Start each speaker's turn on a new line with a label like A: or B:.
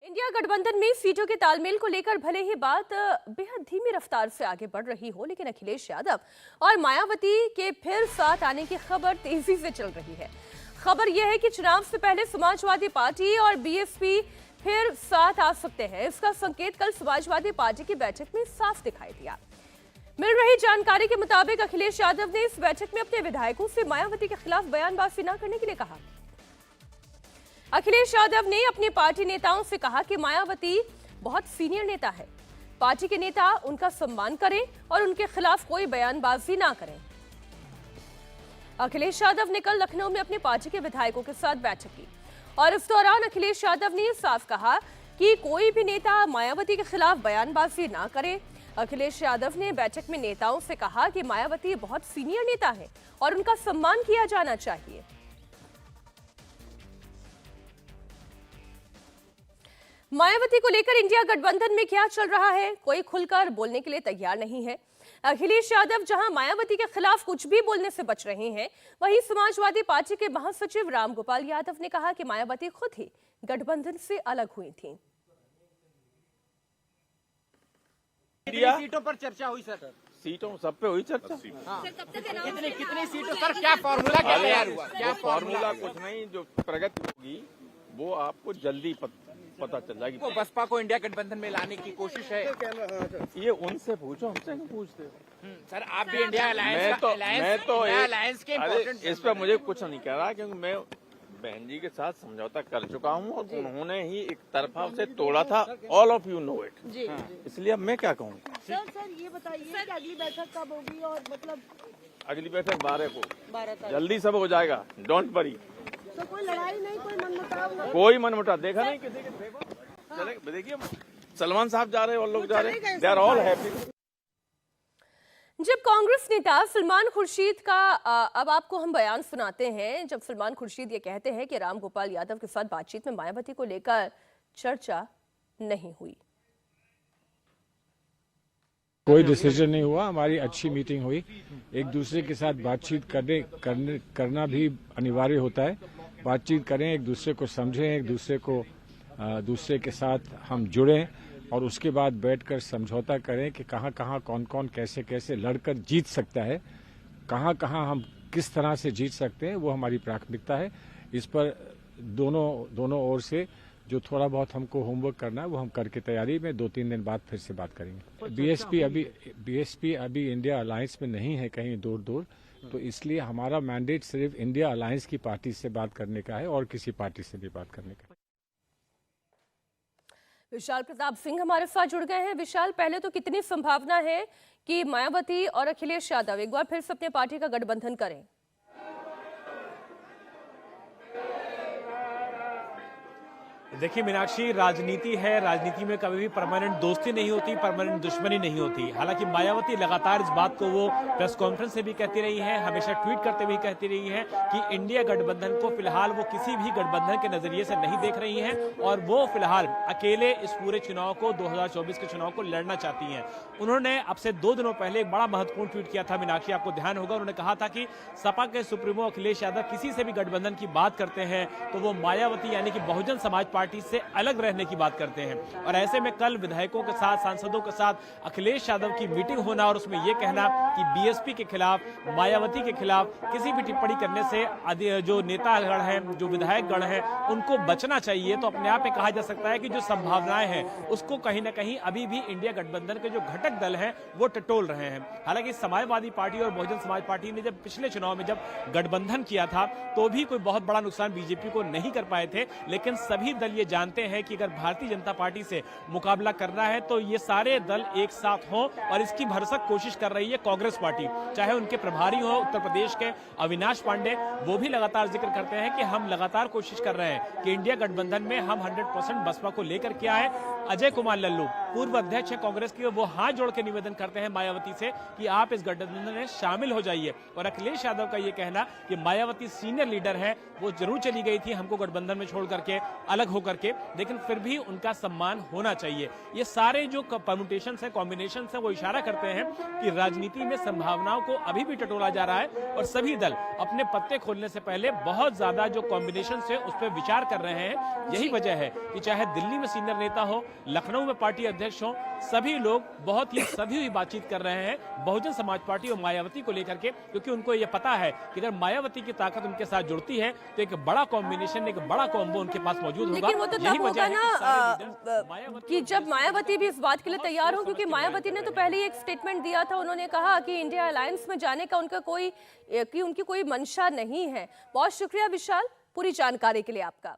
A: India गठबंधन में सीटों के तालमेल को लेकर भले ही बात बेहद धीमी रफ्तार से आगे बढ़ रही हो, लेकिन अखिलेश यादव और मायावती के फिर साथ आने की खबर तेजी से चल रही है। खबर यह है कि चुनाव से पहले समाजवादी पार्टी और बीएसपी फिर साथ आ सकते हैं। इसका संकेत कल समाजवादी पार्टी की बैठक में साफ दिखाई दिया। मिल रही जानकारी के मुताबिक अखिलेश यादव ने इस बैठक में अपने विधायकों से मायावती के खिलाफ बयानबाजी न करने के लिए कहा। अखिलेश यादव ने अपनी पार्टी नेताओं से कहा कि मायावती बहुत सीनियर नेता है, पार्टी के नेता उनका सम्मान करें और उनके खिलाफ कोई बयानबाजी ना करें। अखिलेश यादव ने कल लखनऊ में अपनी पार्टी के विधायकों के साथ बैठक की और इस दौरान अखिलेश यादव ने साफ कहा कि कोई भी नेता मायावती के खिलाफ बयानबाजी ना करे। अखिलेश यादव ने बैठक में नेताओं से कहा कि मायावती बहुत सीनियर नेता है और उनका सम्मान किया जाना चाहिए। मायावती को लेकर इंडिया गठबंधन में क्या चल रहा है, कोई खुलकर बोलने के लिए तैयार नहीं है। अखिलेश यादव जहां मायावती के खिलाफ कुछ भी बोलने से बच रहे हैं, वहीं समाजवादी पार्टी के महासचिव रामगोपाल यादव ने कहा कि मायावती खुद ही गठबंधन से अलग हुई थी।
B: सीटों पर चर्चा हुई सर?
C: सीटों सब पे हुई चर्चा।
B: कितनी सीटों सर, क्या फॉर्मूला क्या तैयार हुआ? क्या
C: फॉर्मूला कुछ नहीं, जो प्रगति होगी वो आपको जल्दी पता चल जाएगी।
B: वो बसपा को इंडिया गठबंधन में लाने की कोशिश है।
C: ये उनसे पूछो, हमसे क्यों पूछते हो?
B: सर आप भी इंडिया अलायंस के
C: इस पर मुझे कुछ नहीं कह रहा, क्योंकि मैं बहन जी के साथ समझौता कर चुका हूँ और उन्होंने ही एक तरफा उसे तोड़ा था। All of you know it. इसलिए अब मैं क्या कहूँ।
D: सर ये बताइए कि अगली बैठक कब होगी और मतलब
C: अगली बैठक 12 को जल्दी सब हो जाएगा, डोंट वरी।
D: तो कोई लड़ाई नहीं, कोई मनमुटाव?
C: कोई मनमुटाव देखा नहीं किसी के। देखो देखिए, सलमान साहब जा रहे हैं और लोग जा रहे हैं, दे आर ऑल हैप्पी।
A: जब कांग्रेस नेता सलमान खुर्शीद का अब आपको हम बयान सुनाते हैं, जब सलमान खुर्शीद ये कहते हैं कि रामगोपाल यादव के साथ बातचीत में मायावती को लेकर चर्चा नहीं हुई।
E: कोई डिसीजन नहीं हुआ, हमारी अच्छी मीटिंग हुई। एक दूसरे के साथ बातचीत करना भी अनिवार्य होता है। बातचीत करें, एक दूसरे को समझें, एक दूसरे के साथ हम जुड़ें और उसके बाद बैठकर समझौता करें कि कहाँ कहाँ कौन कौन कैसे कैसे लड़कर जीत सकता है, कहाँ कहाँ हम किस तरह से जीत सकते हैं, वो हमारी प्राथमिकता है। इस पर दोनों ओर से जो थोड़ा बहुत हमको होमवर्क करना है वो हम करके तैयारी में 2-3 दिन बाद फिर से बात करेंगे। बीएसपी अभी इंडिया अलायंस में नहीं है कहीं दूर, तो इसलिए हमारा मैंडेट सिर्फ इंडिया अलायंस की पार्टी से बात करने का है और किसी पार्टी से भी बात करने का है।
A: विशाल प्रताप सिंह हमारे साथ जुड़ गए हैं। विशाल, पहले तो कितनी संभावना है कि मायावती और अखिलेश यादव एक बार फिर से अपने पार्टी का गठबंधन करें?
F: देखिए मीनाक्षी, राजनीति है, राजनीति में कभी भी परमानेंट दोस्ती नहीं होती, परमानेंट दुश्मनी नहीं होती। हालांकि मायावती लगातार इस बात को वो प्रेस कॉन्फ्रेंस से भी कहती रही है, हमेशा ट्वीट करते हुए कहती रही है कि इंडिया गठबंधन को फिलहाल वो किसी भी गठबंधन के नजरिए से नहीं देख रही हैं और वो फिलहाल अकेले इस पूरे चुनाव को 2024 के चुनाव को लड़ना चाहती हैं। उन्होंने अब से 2 दिनों पहले एक बड़ा महत्वपूर्ण ट्वीट किया था मीनाक्षी, आपको ध्यान होगा। उन्होंने कहा था कि सपा के सुप्रीमो अखिलेश यादव किसी से भी गठबंधन की बात करते हैं तो वो मायावती यानी कि बहुजन समाज पार्टी से अलग रहने की बात करते हैं। और ऐसे में कल विधायकों के साथ, सांसदों के साथ अखिलेश यादव की मीटिंग होना और उसमें यह कहना कि बीएसपी के खिलाफ, मायावती के खिलाफ किसी भी टिप्पणी करने से जो नेतागण हैं, जो विधायकगण हैं, उनको बचना चाहिए। तो अपने आप में कहा जा सकता है कि जो संभावनाएं हैं उसको कहीं ना कहीं अभी भी इंडिया गठबंधन के जो घटक दल हैं वो टटोल रहे हैं। हालांकि समाजवादी पार्टी और बहुजन समाज पार्टी ने जब पिछले चुनाव में जब गठबंधन किया था तो भी कोई बहुत बड़ा नुकसान बीजेपी को नहीं कर पाए थे, लेकिन सभी दल ये जानते हैं कि अगर भारतीय जनता पार्टी से मुकाबला करना है तो ये सारे दल एक साथ हों और इसकी भरसक कोशिश कर रही है कांग्रेस पार्टी। चाहे उनके प्रभारी हो उत्तर प्रदेश के अविनाश पांडे, वो भी लगातार जिक्र करते हैं कि हम लगातार कोशिश कर रहे हैं कि इंडिया गठबंधन में हम 100% बसपा को लेकर के आए। अजय कुमार लल्लू पूर्व अध्यक्ष है कांग्रेस की, वो हाथ जोड़ के निवेदन करते हैं मायावती से कि आप इस गठबंधन में शामिल हो जाइए। और अखिलेश यादव का ये कहना कि मायावती सीनियर लीडर है, वो जरूर चली गई थी हमको गठबंधन में छोड़ करके अलग होकर होकर के, लेकिन फिर भी उनका सम्मान होना चाहिए। ये सारे जो परम्यूटेशन है, कॉम्बिनेशन है, वो इशारा करते हैं कि राजनीति में संभावनाओं को अभी भी टटोला जा रहा है और सभी दल अपने पत्ते खोलने से पहले बहुत ज्यादा जो कॉम्बिनेशन है उस पर विचार कर रहे हैं। यही वजह है कि चाहे दिल्ली में सीनियर नेता हो, लखनऊ में पार्टी अध्यक्ष हो, सभी लोग बहुत ही सधी हुई बातचीत कर रहे हैं बहुजन समाज पार्टी और मायावती को लेकर के, क्योंकि उनको यह पता है कि अगर मायावती की ताकत उनके साथ जुड़ती है तो एक बड़ा कॉम्बिनेशन, एक बड़ा कॉम्बो उनके पास मौजूद होगा।
A: लेकिन वो तो तब होगा ना कि जब मायावती भी इस बात के लिए तैयार हो, क्योंकि मायावती ने तो पहले ही एक स्टेटमेंट दिया था, उन्होंने कहा कि इंडिया अलायंस में जाने का उनकी कोई मंशा नहीं है। बहुत शुक्रिया विशाल पूरी जानकारी के लिए आपका।